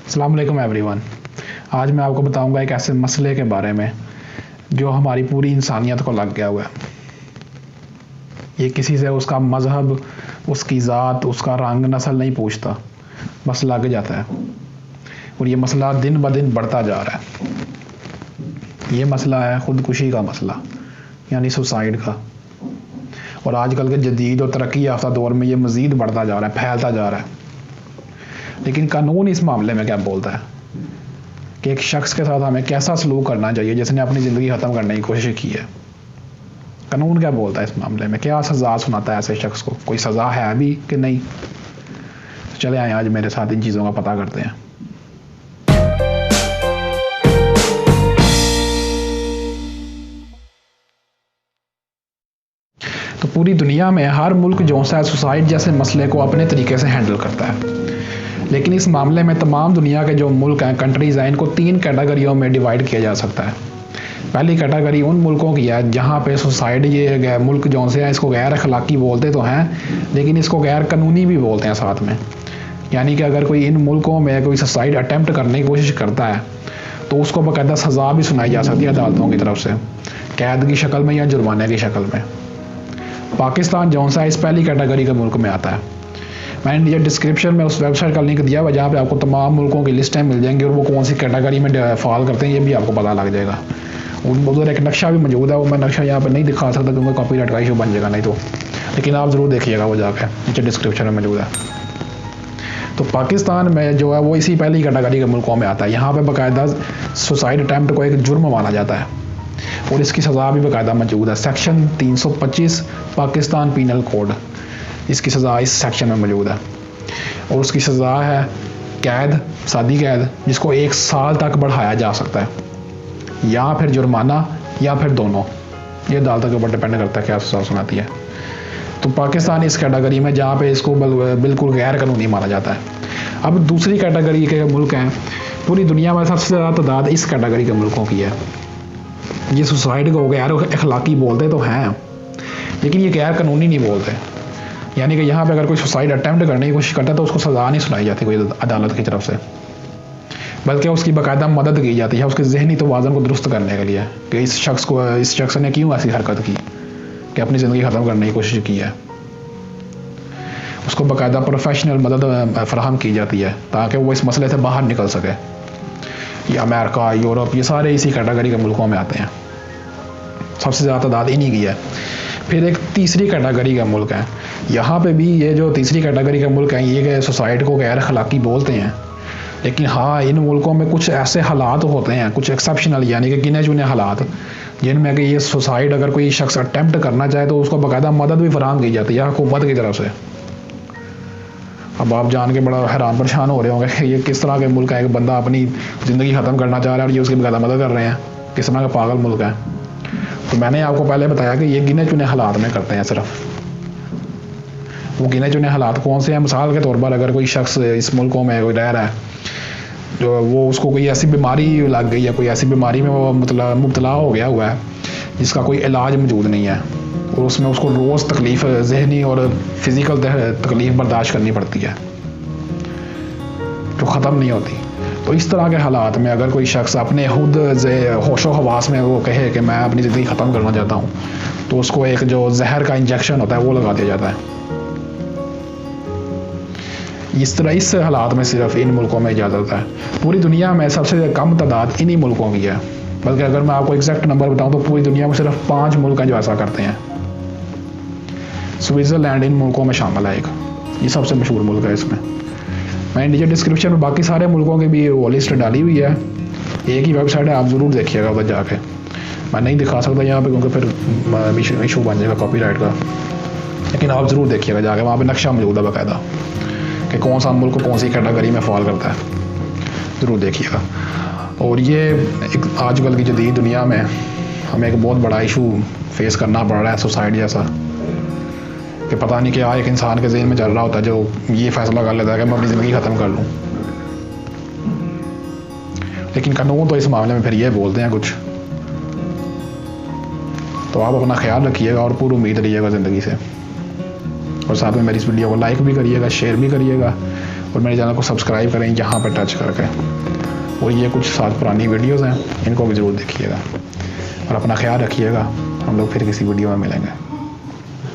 अस्सलाम वालेकुम एवरीवन। आज मैं आपको बताऊंगा एक ऐसे मसले के बारे में जो हमारी पूरी इंसानियत को लग गया हुआ है। ये किसी से उसका मज़हब, उसकी ज़ात, उसका रंग, नस्ल नहीं पूछता, बस लग जाता है। और ये मसला दिन ब दिन बढ़ता जा रहा है। ये मसला है ख़ुदकुशी का मसला, यानी सुसाइड का। और आजकल के जदीद और तरक्की याफ्ता दौर में ये मज़ीद बढ़ता जा रहा है, फैलता जा रहा है। लेकिन कानून इस मामले में क्या बोलता है कि एक शख्स के साथ हमें कैसा सलूक करना चाहिए जिसने अपनी ज़िंदगी ख़त्म करने की कोशिश की है। कानून क्या बोलता है इस मामले में, क्या सज़ा सुनाता है ऐसे शख्स को, कोई सज़ा है अभी कि नहीं। तो चले आए आज मेरे साथ इन चीज़ों का पता करते हैं। तो पूरी दुनिया में हर मुल्क जो सा सुसाइड जैसे मसले को अपने तरीके से हैंडल करता है। लेकिन इस मामले में तमाम दुनिया के जो मुल्क हैं, कंट्रीज़ हैं, इनको 3 कैटेगरियों में डिवाइड किया जा सकता है। पहली कैटेगरी उन मुल्कों की है जहाँ पे सुसाइड, ये मुल्क जो से हैं इसको गैर अखलाकी बोलते तो हैं, लेकिन इसको गैर कानूनी भी बोलते हैं साथ में। यानी कि अगर कोई इन मुल्कों में कोई सुसाइड अटैम्प्ट करने की कोशिश करता है तो उसको बाकायदा सज़ा भी सुनाई जा सकती है अदालतों की तरफ से, कैद की शक्ल में या जुर्माने की शक्ल में। पाकिस्तान जो सा इस पहली कैटेगरी के मुल्क में आता है। मैंने नीचे डिस्क्रिप्शन में उस वेबसाइट का लिंक दिया हुआ जहाँ पे आपको तमाम मुल्कों की लिस्टें मिल जाएंगी और वो कौन सी कैटेगरी में फॉल करते हैं ये भी आपको पता लग जाएगा। उधर एक नक्शा भी मौजूद है, वो मैं नक्शा यहाँ पे नहीं दिखा सकता क्योंकि कॉपीराइट का इशू बन जाएगा नहीं तो, लेकिन आप ज़रूर देखिएगा वो जाके, नीचे डिस्क्रिप्शन में मौजूद है। तो पाकिस्तान में जो है वो इसी पहली कैटेगरी के मुल्कों में आता है। यहाँ पर बाकायदा सुसाइड अटैम्प्ट को एक जुर्म माना जाता है और इसकी सज़ा भी बाकायदा मौजूद है। सेक्शन 325 पाकिस्तान पीनल कोड, इसकी सज़ा इस सेक्शन में मौजूद है। और उसकी सज़ा है कैद, सादी कैद, जिसको 1 साल तक बढ़ाया जा सकता है, या फिर जुर्माना, या फिर दोनों। ये अदालत के ऊपर डिपेंड करता है क्या सज़ा सुनाती है। तो पाकिस्तान इस कैटेगरी में जहाँ पे इसको बिल्कुल गैर कानूनी माना जाता है। अब दूसरी कैटेगरी के मुल्क हैं, पूरी दुनिया में सबसे ज़्यादा तादाद इस कैटेगरी के मुल्कों की है। ये सुसाइड को गैर अखलाकी बोलते तो हैं, लेकिन ये गैर कानूनी नहीं बोलते। यानी कि यहाँ पे अगर कोई सुसाइड अटैम्प्ट करने की कोशिश करता है तो उसको सज़ा नहीं सुनाई जाती कोई अदालत की तरफ से, बल्कि उसकी बाकायदा मदद की जाती है उसके ज़हनी तवाज़ुन को दुरुस्त करने के लिए कि इस शख्स ने क्यों ऐसी हरकत की कि अपनी ज़िंदगी ख़त्म करने की कोशिश की है। उसको बाकायदा प्रोफेशनल मदद फराहम की जाती है ताकि वो इस मसले से बाहर निकल सके। ये अमेरिका, यूरोप, ये सारे इसी कैटेगरी के मुल्कों में आते हैं। सबसे ज़्यादा तादाद इन्हीं की है। फिर एक तीसरी कैटेगरी का मुल्क है। यहाँ पे भी ये जो तीसरी कैटेगरी के मुल्क हैं ये सुसाइड को गैर अखलाकी बोलते हैं, लेकिन हाँ इन मुल्कों में कुछ ऐसे हालात होते हैं, कुछ एक्सेप्शनल यानी कि गिने चुने हालात, जिनमें कि ये सुसाइड अगर कोई शख्स अटैम्प्ट करना चाहे तो उसको बाकायदा मदद भी फराहम की जाती है हुकूमत की तरफ से। अब आप जान के बड़ा हैरान परेशान हो रहे होंगे कि ये किस तरह के मुल्क है, एक बंदा अपनी ज़िंदगी ख़त्म करना चाह रहा है और ये उसकी बाकायदा मदद कर रहे हैं, किस तरह का पागल मुल्क है। तो मैंने आपको पहले बताया कि ये गिने चुने हालात में करते हैं सिर्फ। वो गिने चुने हालात कौन से हैं? मिसाल के तौर पर अगर कोई शख्स इस मुल्कों में कोई रह रहा है जो वो उसको कोई ऐसी बीमारी लग गई है, कोई ऐसी बीमारी में वो मुब्तला हो गया हुआ है जिसका कोई इलाज मौजूद नहीं है और उसमें उसको रोज़ तकलीफ़, ज़हनी और फिज़िकल तकलीफ़ बर्दाश्त करनी पड़ती है जो ख़त्म नहीं होती। तो इस तरह के हालात में अगर कोई शख्स अपने खुद होशो हवास में वो कहे कि मैं अपनी ज़िंदगी ख़त्म करना चाहता हूँ तो उसको एक जो जहर का इंजेक्शन होता है वो लगा दिया जाता है। इस तरह इस हालात में सिर्फ इन मुल्कों में इजाज़त है। पूरी दुनिया में सबसे कम तादाद इन्हीं मुल्कों की है, बल्कि अगर मैं आपको एग्जैक्ट नंबर बताऊँ तो पूरी दुनिया में सिर्फ 5 मुल्क हैं जो ऐसा करते हैं। स्विट्ज़रलैंड इन मुल्कों में शामिल है, एक ये सबसे मशहूर मुल्क है। इसमें मैंने नीचे डिस्क्रिप्शन में बाकी सारे मुल्कों की भी वो लिस्ट डाली हुई है, एक ही वेबसाइट है, आप ज़रूर देखिएगा उधर जाके। मैं नहीं दिखा सकता यहाँ पे क्योंकि फिर इशू बन जाएगा कॉपीराइट का, लेकिन आप ज़रूर देखिएगा जाके, वहाँ पे नक्शा मौजूद है बाकायदा कि कौन सा मुल्क कौन सी कैटेगरी में फॉल करता है, ज़रूर देखिएगा। और ये एक आजकल की जदीद दुनिया में हमें एक बहुत बड़ा इशू फेस करना पड़ रहा है सुसाइड जैसा, कि पता नहीं क्या एक इंसान के ज़हन में चल रहा होता है जो ये फ़ैसला कर लेता है कि मैं अपनी ज़िंदगी ख़त्म कर लूँ। लेकिन कानून तो इस मामले में फिर ये बोलते हैं कुछ। तो आप अपना ख्याल रखिएगा और पूरी उम्मीद रहिएगा ज़िंदगी से, और साथ में मेरी इस वीडियो को लाइक भी करिएगा, शेयर भी करिएगा और मेरे चैनल को सब्सक्राइब करें यहाँ पर टच करके। और ये कुछ 7 पुरानी वीडियोज़ हैं, इनको भी ज़रूर देखिएगा और अपना ख्याल रखिएगा। हम लोग फिर किसी वीडियो में मिलेंगे।